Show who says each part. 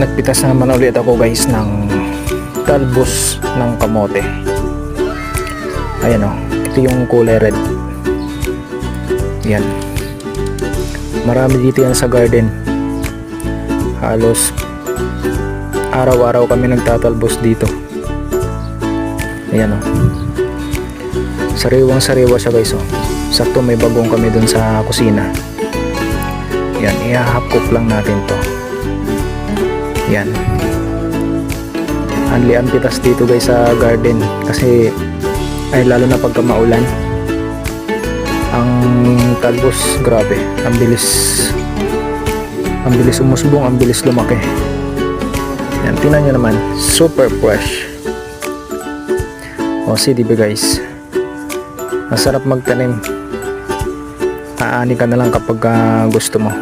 Speaker 1: nagpitas naman ulit ako guys ng talbos ng kamote. Ayan o, ito yung kulay red. Yan, marami dito yan sa garden. Halos araw-araw kami nagtatalbos dito. Ayan o, sariwang sariwa siya guys o. Sakto may bagong kami dun sa kusina. Yan, i-half cook lang natin to. Yan, anli ang pitas dito guys sa garden kasi ay lalo na pagka maulan ang talbos, grabe, ang bilis umusbong, ang bilis lumaki. Yan, tingnan nyo naman, super fresh. O see, diba guys, masarap magtanim. Aani ka na lang kapag gusto mo.